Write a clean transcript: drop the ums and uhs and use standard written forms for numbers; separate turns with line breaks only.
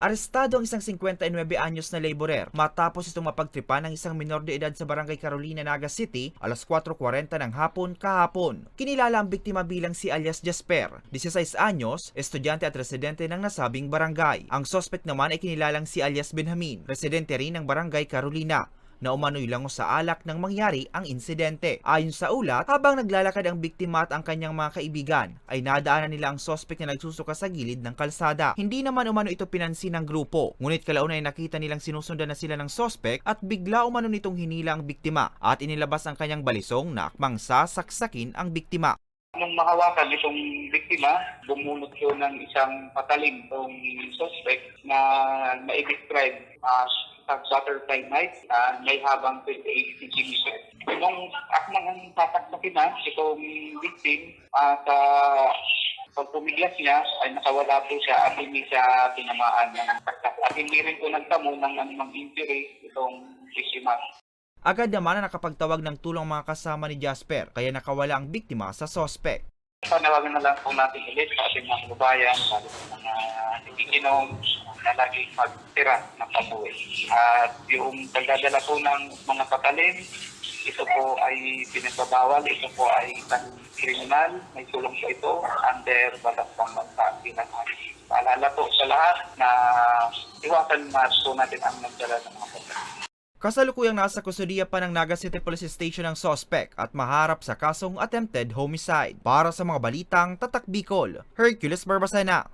Arestado ang isang 59 anyos na laborer matapos itong mapagtripan ng isang minor de edad sa Barangay Carolina, Naga City alas 4:40 ng hapon kahapon. Kinilala ang biktima bilang si alias Jasper, 16 anyos, estudyante at residente ng nasabing barangay. Ang suspect naman ay kinilalang si alias Benjamin, residente rin ng Barangay Carolina, na umano'y lango sa alak nang mangyari ang insidente. Ayon sa ulat, habang naglalakad ang biktima at ang kanyang mga kaibigan, ay nadaanan nila ang sospek na nagsusuka sa gilid ng kalsada. Hindi naman umano ito pinansin ng grupo, ngunit kalaunan ay nakita nilang sinusundan na sila ng sospek at bigla umano nitong hinila ang biktima at inilabas ang kanyang balisong na akmang sasaksakin ang biktima.
Nung mahawakan itong biktima, bumunot yun ng isang patalim itong suspect na na-describe as a butterfly knife na may habang 28 cm. Nung akmang ang sasaksakin na itong victim, sa pagpumiglas niya ay nakawala po siya at hindi siya tinamaan ng saksak. At hindi rin po nagtamo ng anumang injury itong biktima.
Agad naman na nakapagtawag ng tulong mga kasama ni Jasper, kaya nakawala ang biktima sa sospek.
Panawagan na lang po natin ulit sa ating mga kababayan, lalo sa mga nagiginom na lagi magtira ng pabuhay. At yung pagdadala po ng mga patalim, ito po ay pinagbabawal, ito po ay kriminal, may tulong po ito under batas ng bansa at pinag-alis. Paalala po sa lahat na iwasan po natin ang nagdala ng mga patalim.
Kasalukuyang nasa kustudiya pa ng Naga City Police Station ang sospek at maharap sa kasong attempted homicide. Para sa mga balitang Tatak Bicol, Hercules Barbacena.